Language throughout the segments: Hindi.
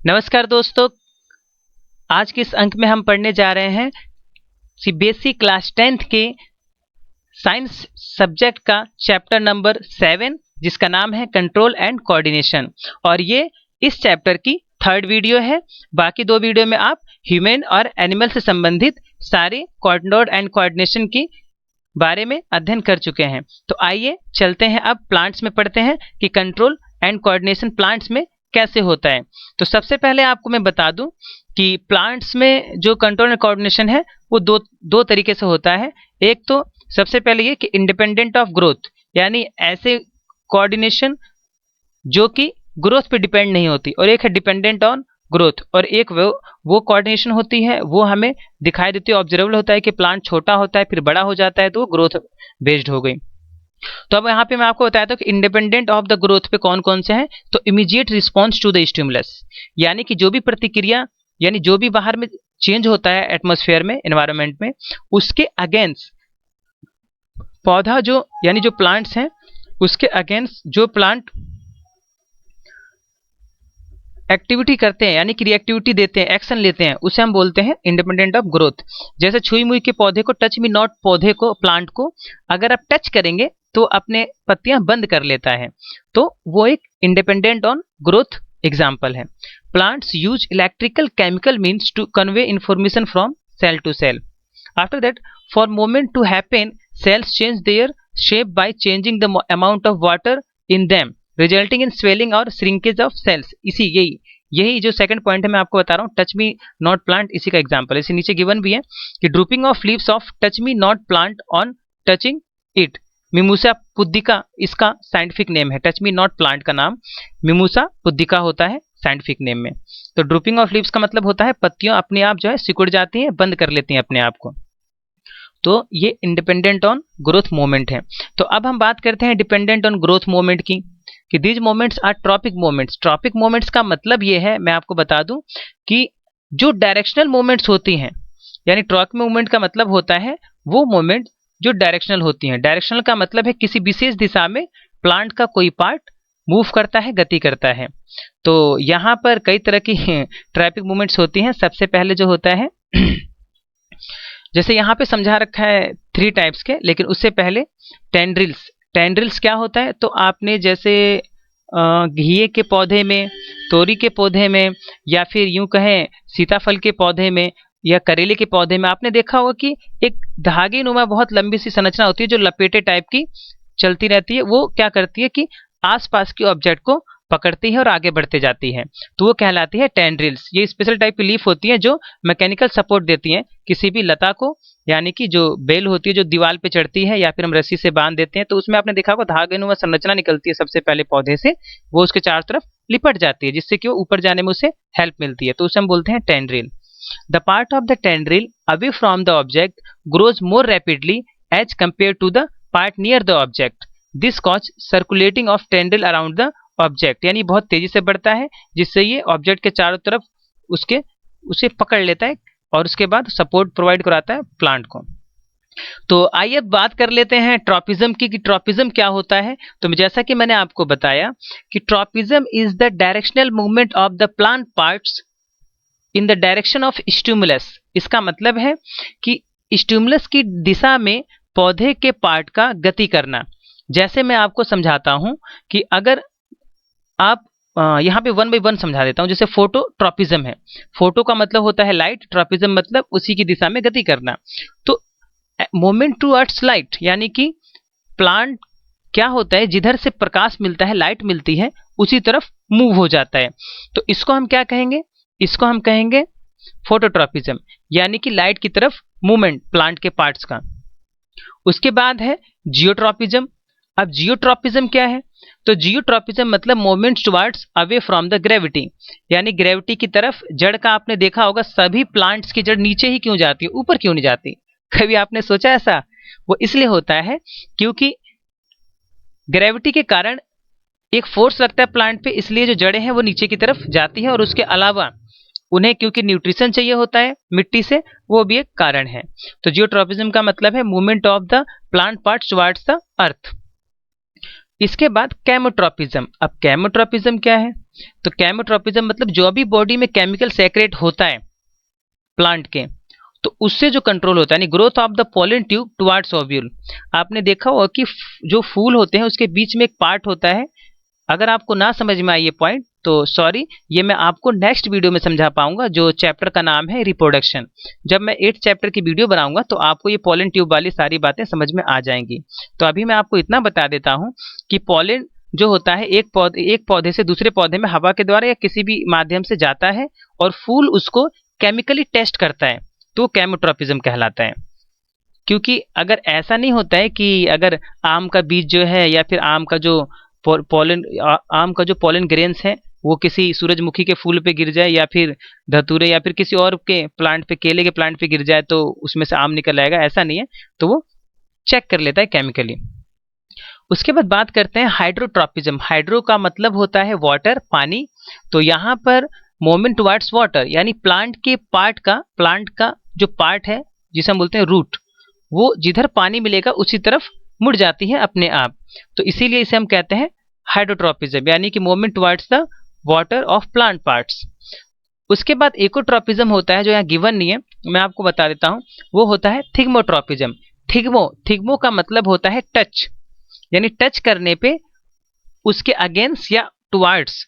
नमस्कार दोस्तों, आज के इस अंक में हम पढ़ने जा रहे हैं सीबीएसई क्लास 10th के साइंस सब्जेक्ट का चैप्टर नंबर 7 जिसका नाम है कंट्रोल एंड कोऑर्डिनेशन। और ये इस चैप्टर की थर्ड वीडियो है। बाकी दो वीडियो में आप ह्यूमन और एनिमल से संबंधित सारे कंट्रोल एंड कोऑर्डिनेशन की बारे में अध्ययन कर चुके हैं। तो आइए चलते हैं, अब प्लांट्स में पढ़ते हैं कि कंट्रोल एंड कोऑर्डिनेशन प्लांट्स में कैसे होता है। तो सबसे पहले आपको मैं बता दूं कि प्लांट्स में जो कंट्रोल एंड कोऑर्डिनेशन है वो दो तरीके से होता है। एक तो सबसे पहले ये कि इंडिपेंडेंट ऑफ ग्रोथ, यानी ऐसे कोऑर्डिनेशन जो कि ग्रोथ पे डिपेंड नहीं होती, और एक है डिपेंडेंट ऑन ग्रोथ, और एक वो कोऑर्डिनेशन होती है वो हमें दिखाई देती है, ऑब्जर्वेबल होता है कि प्लांट छोटा होता है फिर बड़ा हो जाता है, तो वो ग्रोथ बेस्ड हो गई। तो अब यहाँ पे मैं आपको बताया था कि इंडिपेंडेंट ऑफ द ग्रोथ पे कौन कौन से हैं। तो immediate response to the stimulus, यानी कि जो भी प्रतिक्रिया, यानी जो भी बाहर में चेंज होता है एटमॉस्फेयर में, एनवायरनमेंट में, उसके अगेंस्ट पौधा जो यानी जो प्लांट्स हैं उसके अगेंस्ट जो प्लांट एक्टिविटी करते हैं यानी कि रिएक्टिविटी देते हैं, एक्शन लेते हैं, उसे हम बोलते हैं इंडिपेंडेंट ऑफ ग्रोथ। जैसे छुई मुई के पौधे को, टच मी नॉट पौधे को, प्लांट को अगर आप टच करेंगे तो अपने पत्तियां बंद कर लेता है, तो वो एक इंडिपेंडेंट ऑन ग्रोथ एग्जाम्पल है। Plants use electrical chemical means to convey information from cell to cell. After that for movement to happen cells change their shape by changing the amount of water in them resulting in swelling और shrinkage of cells। यही जो सेकंड पॉइंट है मैं आपको बता रहा हूँ, टच मी नॉट प्लांट, इसी का एग्जांपल है। इसे नीचे गिवन भी है कि drooping of leaves of touch me not plant on touching it. Mimosa pudica इसका साइंटिफिक नेम है। टच मी नॉट प्लांट का नाम मिमूसा पुद्दिका होता है साइंटिफिक नेम में। तो ड्रूपिंग ऑफ लीव्स का मतलब होता है पत्तियां अपने आप जो है सिकुड़ जाती हैं, बंद कर लेती हैं अपने आप को। तो ये इंडिपेंडेंट ऑन ग्रोथ मूवमेंट है। तो अब हम बात करते हैं डिपेंडेंट ऑन ग्रोथ मूवमेंट की, कि these movements are tropic movements. Tropic movements का मतलब ये है, मैं आपको बता दूं कि जो डायरेक्शनल मूवमेंट्स होती हैं, यानी ट्रॉपिक मूवमेंट का मतलब होता है वो मूवमेंट जो डायरेक्शनल होती हैं। डायरेक्शनल का मतलब है किसी विशेष दिशा में प्लांट का कोई पार्ट मूव करता है, गति करता है। तो यहाँ पर कई तरह की ट्रॉपिक मूवमेंट्स होती हैं। सबसे पहले जो होता है जैसे यहाँ पे समझा रखा है 3 टाइप्स के, लेकिन उससे पहले टेंड्रिल्स। टेंड्रिल्स क्या होता है, तो आपने जैसे घिए के पौधे में, तोरी के पौधे में, या फिर यूं कहें सीताफल के पौधे में या करेले के पौधे में आपने देखा होगा कि एक धागे नुमा बहुत लंबी सी संरचना होती है जो लपेटे टाइप की चलती रहती है। वो क्या करती है कि आसपास के ऑब्जेक्ट को पकड़ती है और आगे बढ़ते जाती है, तो वो कहलाती है टेंड्रिल्स। ये स्पेशल टाइप की लीफ होती है जो मैकेनिकल सपोर्ट देती हैं किसी भी लता को, यानी कि जो बेल होती है जो दीवार पे चढ़ती है या फिर हम रस्सी से बांध देते हैं, तो उसमें आपने देखा होगा धागेनुमा संरचना निकलती है सबसे पहले पौधे से, वो उसके चारों तरफ लिपट जाती है जिससे कि वो ऊपर जाने में उसे हेल्प मिलती है, तो उसे हम बोलते हैं tendril. The part of the tendril away from the object grows more rapidly as compare to the part near the object. This cause circulating of tendril around the object, यानी बहुत तेजी से बढ़ता है जिससे ये ऑब्जेक्ट के चारों तरफ उसे पकड़ लेता है और उसके बाद सपोर्ट प्रोवाइड कराता है प्लांट को। तो आइए बात कर लेते हैं ट्रॉपिज्म की, कि ट्रॉपिज्म क्या होता है। तो जैसा कि मैंने आपको बताया कि tropism is the directional movement of the plant parts in the direction of stimulus. इसका मतलब है कि स्टिमुलस की दिशा में पौधे के पार्ट का गति करना। जैसे मैं आपको समझाता हूं कि अगर आप यहाँ पे 1 by 1 समझा देता हूँ। जैसे फोटोट्रॉपिज्म है, फोटो का मतलब होता है लाइट, ट्रॉपिज्म मतलब उसी की दिशा में गति करना। तो मूवमेंट टुवर्ड्स लाइट, यानी कि प्लांट क्या होता है, जिधर से प्रकाश मिलता है, लाइट मिलती है, उसी तरफ मूव हो जाता है। तो इसको हम क्या कहेंगे, इसको हम कहेंगे फोटोट्रॉपिज्म, यानी कि लाइट की तरफ मूवमेंट प्लांट के पार्ट्स का। उसके बाद है जियोट्रॉपिज्म। अब जियोट्रॉपिज्म क्या है, तो जियोट्रॉपिज्म मतलब movement towards away from the gravity, यानी ग्रेविटी की तरफ। जड़ का आपने देखा होगा, सभी प्लांट्स की जड़ नीचे ही क्यों जाती है, ऊपर क्यों नहीं जाती, कभी आपने सोचा ऐसा? वो इसलिए होता है क्योंकि ग्रेविटी के कारण एक फोर्स लगता है प्लांट पे, इसलिए जो जड़ें हैं वो नीचे की तरफ जाती है, और उसके अलावा उन्हें क्योंकि न्यूट्रिशन चाहिए होता है मिट्टी से, वो भी एक कारण है। तो जियोट्रॉपिज्म का मतलब है movement of the plant parts towards the earth. इसके बाद कैमोट्रोपिज्म। अब कैमोट्रोपिज्म क्या है? तो कैमोट्रोपिज्म मतलब जो भी बॉडी में केमिकल सेक्रेट होता है प्लांट के, तो उससे जो कंट्रोल होता है, यानी growth of the pollen tube towards ovule. आपने देखा होगा कि जो फूल होते हैं उसके बीच में एक पार्ट होता है। अगर आपको ना समझ में आए ये पॉइंट तो सॉरी, ये मैं आपको नेक्स्ट वीडियो में समझा पाऊंगा, जो चैप्टर का नाम है रिप्रोडक्शन। जब मैं 8th चैप्टर की वीडियो बनाऊंगा तो आपको ये पोलन ट्यूब वाली सारी बातें समझ में आ जाएंगी। तो अभी मैं आपको इतना बता देता हूं कि पोलन जो होता है एक पौधे से दूसरे पौधे में हवा के द्वारा या किसी भी माध्यम से जाता है और फूल उसको केमिकली टेस्ट करता है, तो कैमोट्रोपिज्म कहलाता है। क्योंकि अगर ऐसा नहीं होता है कि अगर आम का बीज जो है या फिर आम का जो पोलन ग्रेन्स है वो किसी सूरजमुखी के फूल पे गिर जाए या फिर धतूरे या फिर किसी और के प्लांट पे, केले के प्लांट पे गिर जाए तो उसमें से आम निकल आएगा, ऐसा नहीं है। तो वो चेक कर लेता है केमिकली। उसके बाद बात करते हैं हाइड्रोट्रोपिज्म। हाइड्रो का मतलब होता है वाटर, पानी। तो यहाँ पर मूवमेंट टुवर्ड्स वाटर, यानी प्लांट का जो पार्ट है जिसे हम बोलते हैं रूट, वो जिधर पानी मिलेगा उसी तरफ मुड़ जाती है अपने आप। तो इसीलिए इसे हम कहते हैं हाइड्रोट्रोपिज्म, यानी कि movement towards the water of plant parts. उसके बाद इकोट्रोपिज्म होता है जो यहाँ गिवन नहीं है, मैं आपको बता देता हूँ। वो होता है थिग्मोट्रोपिज्म। थिग्मो का मतलब होता है टच, यानी टच करने पे उसके अगेंस्ट या टुवर्ड्स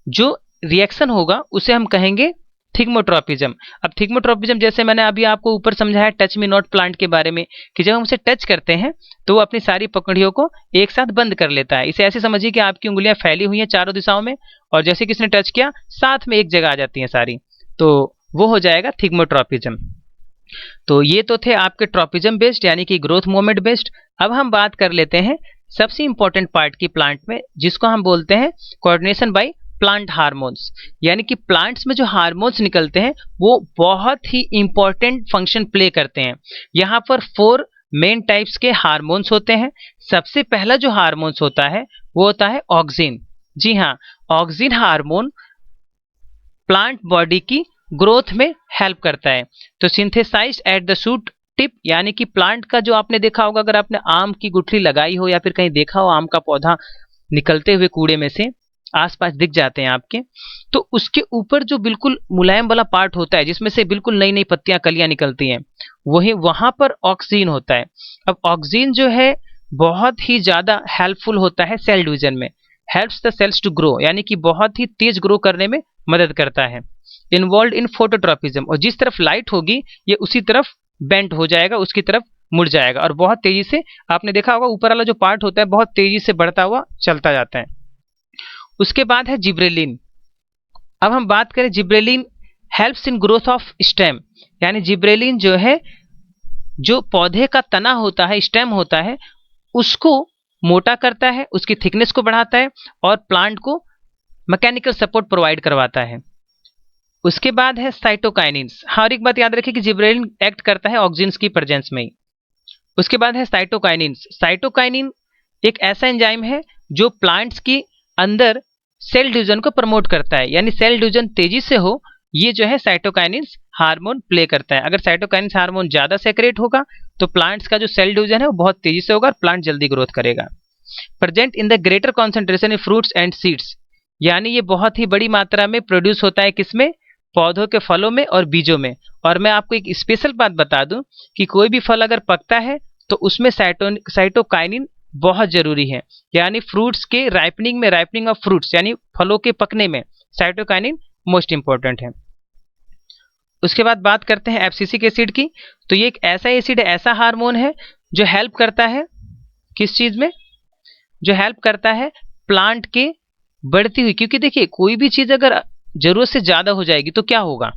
जो रिएक्शन होगा उसे हम कहेंगे थिग्मोट्रोपिज्म। अब थिग्मोट्रोपिज्म जैसे मैंने अभी आपको ऊपर समझाया टच मी नॉट प्लांट के बारे में, कि जब हम उसे टच करते हैं तो वो अपनी सारी पकड़ियों को एक साथ बंद कर लेता है। इसे ऐसे समझिए कि आपकी उंगलियां फैली हुई हैं चारों दिशाओं में और जैसे किसने टच किया साथ में एक जगह आ जाती हैं सारी, तो वो हो जाएगा थिग्मोट्रोपिज्म। तो ये तो थे आपके ट्रोपिज्म बेस्ड यानी कि ग्रोथ मूवमेंट बेस्ड। अब हम बात कर लेते हैं सबसे इंपॉर्टेंट पार्ट की प्लांट में, जिसको हम बोलते हैं कोऑर्डिनेशन बाय प्लांट हार्मोन्स। यानी कि प्लांट्स में जो हार्मोन्स निकलते हैं वो बहुत ही इंपॉर्टेंट फंक्शन प्ले करते हैं। यहाँ पर 4 मेन टाइप्स के हार्मोन्स होते हैं। सबसे पहला जो हार्मोन्स होता है वो होता है ऑक्सिन। जी हाँ, ऑक्सिन हार्मोन प्लांट बॉडी की ग्रोथ में हेल्प करता है। तो synthesized at the shoot tip, यानी कि प्लांट का जो आपने देखा होगा, अगर आपने आम की गुठली लगाई हो या फिर कहीं देखा हो आम का पौधा निकलते हुए कूड़े में से आसपास दिख जाते हैं आपके, तो उसके ऊपर जो बिल्कुल मुलायम वाला पार्ट होता है जिसमें से बिल्कुल नई नई पत्तियां कलियां निकलती हैं, वही वहां पर ऑक्सिन होता है। अब ऑक्सिन जो है बहुत ही ज्यादा हेल्पफुल होता है सेल डिवीजन में, helps the cells to grow, यानी कि बहुत ही तेज ग्रो करने में मदद करता है। इन्वॉल्व इन फोटोट्रोपिज्म, और जिस तरफ लाइट होगी ये उसी तरफ बेंट हो जाएगा, उसकी तरफ मुड़ जाएगा और बहुत तेजी से, आपने देखा होगा ऊपर वाला जो पार्ट होता है बहुत तेजी से बढ़ता हुआ चलता जाता है। उसके बाद है जिब्रेलिन। अब हम बात करें gibberellin helps in growth of stem, यानी जिब्रेलिन जो है जो पौधे का तना होता है, स्टेम होता है, उसको मोटा करता है, उसकी थिकनेस को बढ़ाता है और प्लांट को मैकेनिकल सपोर्ट प्रोवाइड करवाता है। उसके बाद है साइटोकाइनिन्स। हर एक बात याद रखिए कि जिब्रेलिन एक्ट करता है ऑक्सिन्स की प्रेजेंस में ही। उसके बाद है साइटोकाइनिन्स। साइटोकाइनिन एक ऐसा एंजाइम है जो प्लांट्स की अंदर सेल डिवीजन को प्रमोट करता है, यानी सेल डिवीजन तेजी से हो, ये जो है साइटोकाइनिन्स हार्मोन प्ले करता है। अगर साइटोकाइनिन्स हार्मोन ज्यादा सेक्रेट होगा तो प्लांट्स का जो सेल डिवीजन है वो बहुत तेजी से होगा और प्लांट जल्दी ग्रोथ करेगा। Present in the greater concentration in fruits and seeds, यानी ये बहुत ही बड़ी मात्रा में प्रोड्यूस होता है किसमें, पौधों के फलों में और बीजों में। और मैं आपको एक स्पेशल बात बता दूं कि कोई भी फल अगर पकता है तो उसमें साइटोकाइनिन बहुत जरूरी है, यानी फ्रूट्स के राइपनिंग ऑफ फ्रूट्स, यानी फलों के पकने में साइटोकाइनिन मोस्ट इंपॉर्टेंट है। उसके बाद बात करते हैं एब्सिसिक एसिड की। तो ये एक ऐसा एसिड है, ऐसा हार्मोन है जो हेल्प करता है किस चीज में, जो हेल्प करता है प्लांट के बढ़ती हुई, क्योंकि देखिए कोई भी चीज अगर जरूरत से ज्यादा हो जाएगी तो क्या होगा,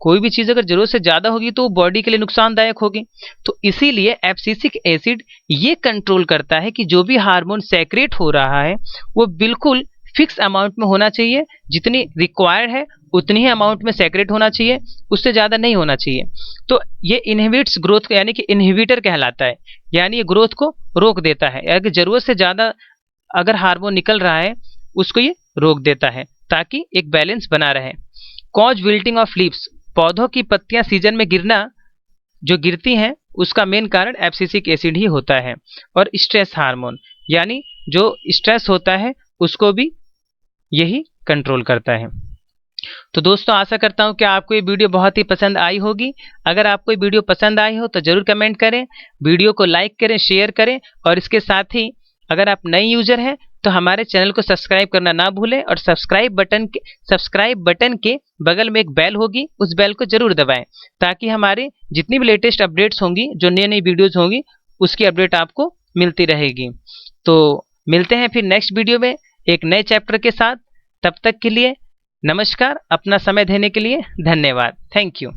कोई भी चीज अगर जरूरत से ज्यादा होगी तो बॉडी के लिए नुकसानदायक होगी। तो इसीलिए एब्सिसिक एसिड ये कंट्रोल करता है कि जो भी हार्मोन सेक्रेट हो रहा है वो बिल्कुल फिक्स अमाउंट में होना चाहिए, जितनी रिक्वायर्ड है उतनी ही अमाउंट में सेक्रेट होना चाहिए, उससे ज्यादा नहीं होना चाहिए। तो ये इनहिबिट्स ग्रोथ, यानी कि इनहिबिटर कहलाता है, यानी ये ग्रोथ को रोक देता है। अगर जरूरत से ज्यादा अगर हार्मोन निकल रहा है उसको ये रोक देता है ताकि एक बैलेंस बना रहे। कॉज विल्टिंग ऑफ लीव्स, पौधों की पत्तियां सीजन में गिरना जो गिरती हैं उसका मेन कारण एब्सिसिक एसिड ही होता है। और स्ट्रेस हार्मोन, यानी जो स्ट्रेस होता है उसको भी यही कंट्रोल करता है। तो दोस्तों आशा करता हूँ कि आपको ये वीडियो बहुत ही पसंद आई होगी। अगर आपको ये वीडियो पसंद आई हो तो ज़रूर कमेंट करें, वीडियो को लाइक करें, शेयर करें और इसके साथ ही अगर आप नए यूज़र हैं तो हमारे चैनल को सब्सक्राइब करना ना भूलें और सब्सक्राइब बटन के बगल में एक बेल होगी, उस बेल को ज़रूर दबाएं ताकि हमारे जितनी भी लेटेस्ट अपडेट्स होंगी, जो नई नई वीडियोज़ होंगी, उसकी अपडेट आपको मिलती रहेगी। तो मिलते हैं फिर नेक्स्ट वीडियो में एक नए चैप्टर के साथ। तब तक के लिए नमस्कार। अपना समय देने के लिए धन्यवाद। Thank you.